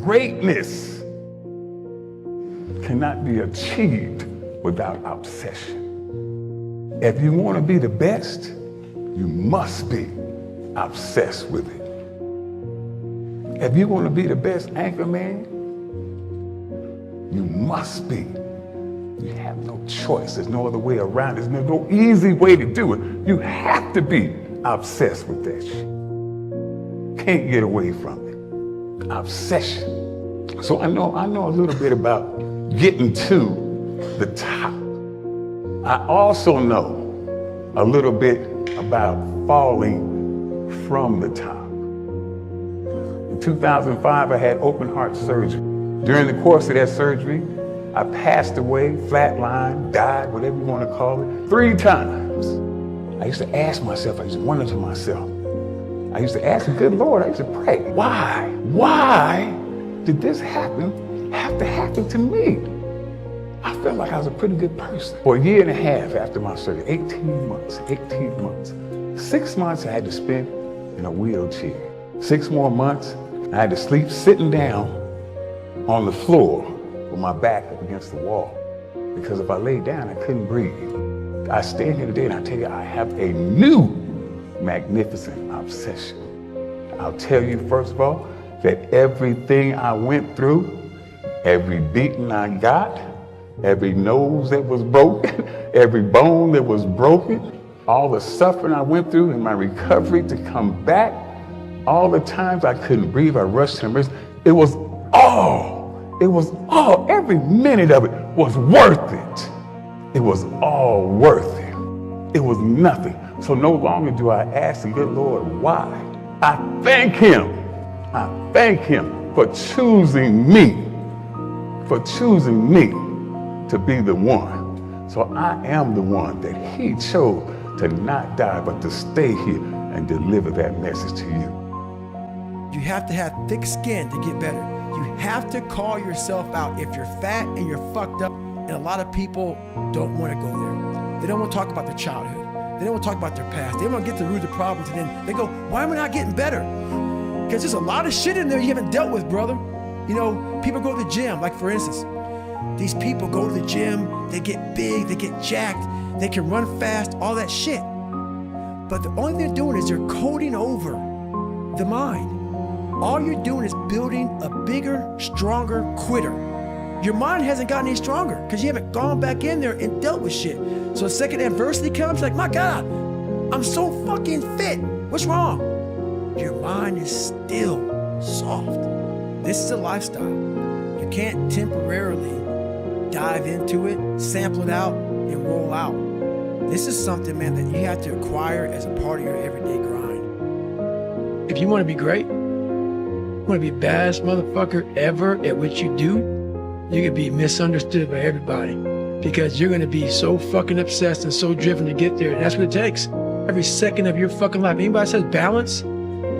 greatness cannot be achieved without obsession. If you want to be the best, you must be obsessed with it. If you want to be the best anchor man, you must be. You have no choice. There's no other way around it. There's no easy way to do it. You have to be obsessed with that shit. Can't get away from it. Obsession. So I know a little bit about getting to the top. I also know a little bit about falling from the top. In 2005, I had open heart surgery. During the course of that surgery, I passed away, flatlined, died, whatever you want to call it, 3 times. I used to ask myself, I used to wonder to myself, I used to ask the good Lord, I used to pray, why did this have to happen to me? I felt like I was a pretty good person. For a year and a half after my surgery, 18 months. 6 months I had to spend in a wheelchair. 6 more months, I had to sleep sitting down on the floor with my back up against the wall. Because if I laid down, I couldn't breathe. I stand here today and I tell you, I have a new magnificent obsession. I'll tell you, first of all, that everything I went through, every beating I got, every nose that was broken, every bone that was broken, all the suffering I went through in my recovery to come back, all the times I couldn't breathe, I rushed to emergency, it was all, every minute of it was worth it. It was all worth it. It was nothing. So no longer do I ask the good Lord why. I thank him for choosing me to be the one. So I am the one that he chose to not die, but to stay here and deliver that message to you. You have to have thick skin to get better. You have to call yourself out. If you're fat and you're fucked up, and a lot of people don't want to go there. They don't want to talk about their childhood. They don't want to talk about their past. They want to get to the root of the problems, and then they go, why am I not getting better? Because there's a lot of shit in there you haven't dealt with, brother. You know, people go to the gym, like for instance, these people go to the gym, they get big, they get jacked, they can run fast, all that shit. But the only thing they're doing is they're coding over the mind. All you're doing is building a bigger, stronger quitter. Your mind hasn't gotten any stronger because you haven't gone back in there and dealt with shit. So the second adversity comes, like, my God, I'm so fucking fit. What's wrong? Your mind is still soft. This is a lifestyle. You can't temporarily dive into it, sample it out, and roll out. This is something, man, that you have to acquire as a part of your everyday grind. If you want to be great, you want to be the baddest motherfucker ever at what you do, you could be misunderstood by everybody because you're going to be so fucking obsessed and so driven to get there. And that's what it takes. Every second of your fucking life. Anybody says balance?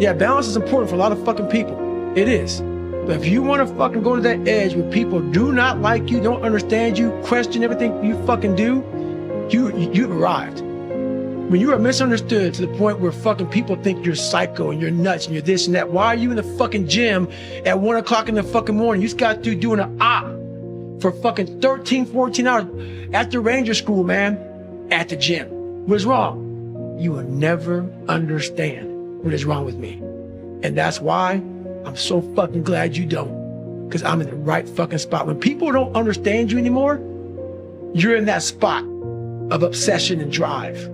Yeah, balance is important for a lot of fucking people. It is. But if you want to fucking go to that edge where people do not like you, don't understand you, question everything you fucking do, you've arrived. When you are misunderstood to the point where fucking people think you're psycho and you're nuts and you're this and that, why are you in the fucking gym at 1 o'clock in the fucking morning? You just got through doing an op for fucking 13, 14 hours after Ranger School, man, at the gym. What is wrong? You will never understand what is wrong with me. And that's why I'm so fucking glad you don't, because I'm in the right fucking spot. When people don't understand you anymore, you're in that spot of obsession and drive.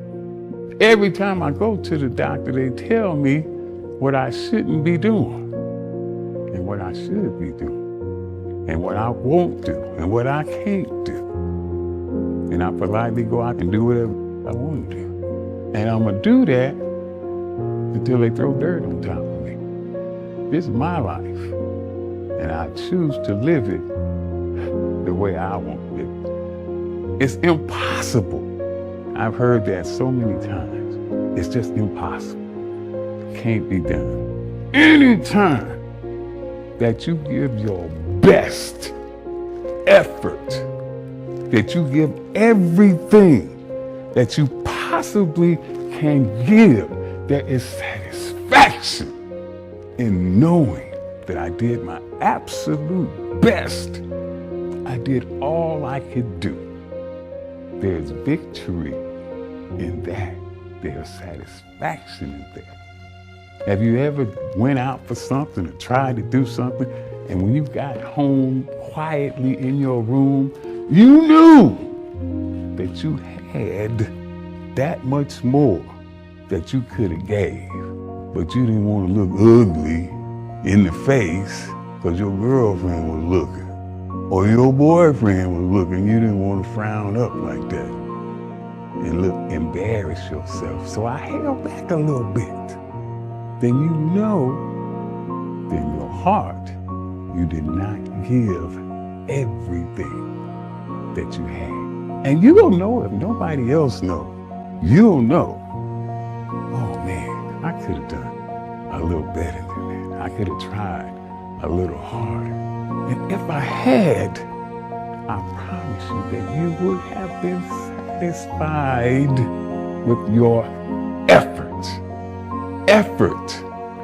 Every time I go to the doctor, they tell me what I shouldn't be doing and what I should be doing and what I won't do and what I can't do. And I politely go out and do whatever I want to do. And I'm going to do that until they throw dirt on top of me. This is my life, and I choose to live it the way I want to live it. It's impossible. I've heard that so many times. It's just impossible. It can't be done. Anytime that you give your best effort, that you give everything that you possibly can give, there is satisfaction in knowing that I did my absolute best. I did all I could do. There's victory in that. There's satisfaction in that. Have you ever went out for something or tried to do something, and when you got home quietly in your room, you knew that you had that much more that you could have gave, but you didn't want to look ugly in the face because your girlfriend was looking or your boyfriend was looking. You didn't want to frown up like that and look, embarrass yourself. So I held back a little bit. Then you know, in your heart, you did not give everything that you had. And you don't know if nobody else knows. You'll know, oh man, I could have done a little better than that. I could have tried a little harder. And if I had, I promise you that you would have been satisfied with your effort. Effort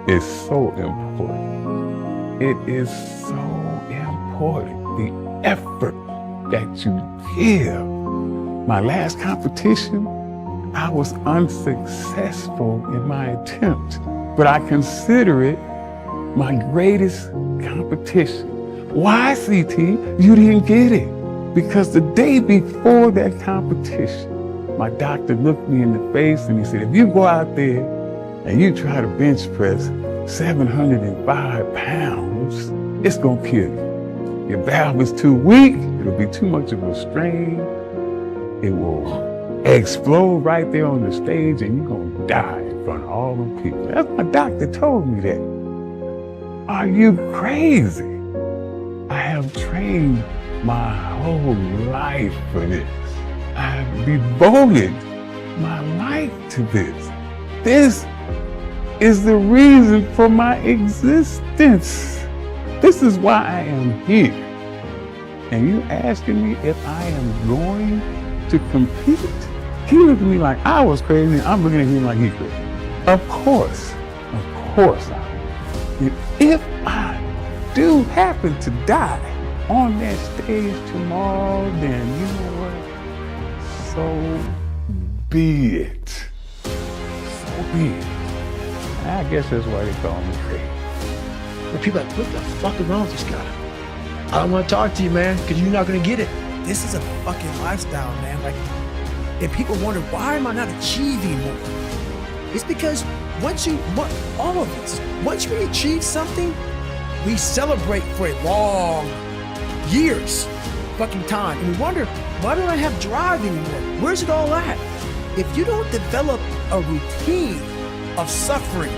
is so important. It is so important, the effort that you give. My last competition, I was unsuccessful in my attempt, but I consider it my greatest competition. Why, CT? You didn't get it. Because the day before that competition, my doctor looked me in the face and he said, if you go out there and you try to bench press 705 pounds, it's gonna kill you. Your valve is too weak, it'll be too much of a strain, it will explode right there on the stage and you're gonna die in front of all the people. That's my doctor told me that. Are you crazy? I have trained my whole life for this. I have devoted my life to this. This is the reason for my existence. This is why I am here. And you asking me if I am going to compete? He looked at me like I was crazy, and I'm looking at him like he's crazy. Of course I am. And if I do happen to die on that stage tomorrow, then you know what? So be it. So be it. I guess that's why they call me crazy. But people are like, what the fuck is wrong with this guy? I don't want to talk to you, man, because you're not going to get it. This is a fucking lifestyle, man. Like, and people wonder, why am I not achieving more? It's because all of us, once we achieve something, we celebrate for a long years fucking time. And we wonder, why don't I have drive anymore? Where's it all at? If you don't develop a routine of suffering,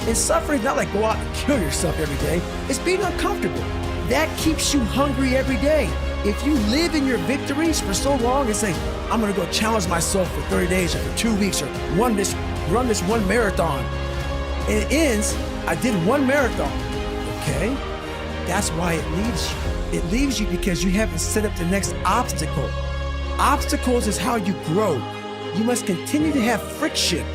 and suffering is not like go out and kill yourself every day, it's being uncomfortable. That keeps you hungry every day. If you live in your victories for so long and say, I'm gonna go challenge myself for 30 days or for 2 weeks or run this one marathon, and it ends, I did one marathon, okay? That's why it leaves you. It leaves you because you haven't set up the next obstacle. Obstacles is how you grow. You must continue to have friction.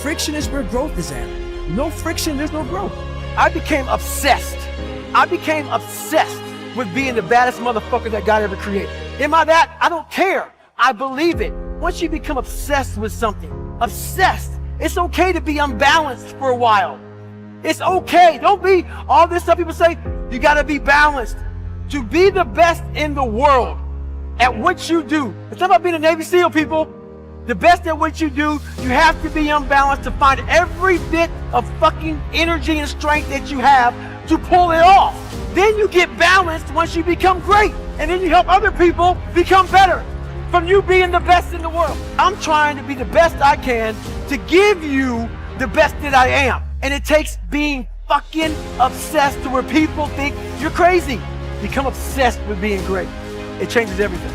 Friction is where growth is at. No friction, there's no growth. I became obsessed. I became obsessed with being the baddest motherfucker that God ever created. Am I that? I don't care. I believe it. Once you become obsessed with something, obsessed, it's okay to be unbalanced for a while. It's okay. Don't be all this stuff people say, you gotta be balanced. To be the best in the world at what you do. It's not about being a Navy SEAL, people. The best at what you do, you have to be unbalanced to find every bit of fucking energy and strength that you have to pull it off. Then you get balanced once you become great. And then you help other people become better from you being the best in the world. I'm trying to be the best I can to give you the best that I am. And it takes being fucking obsessed to where people think you're crazy. Become obsessed with being great. It changes everything.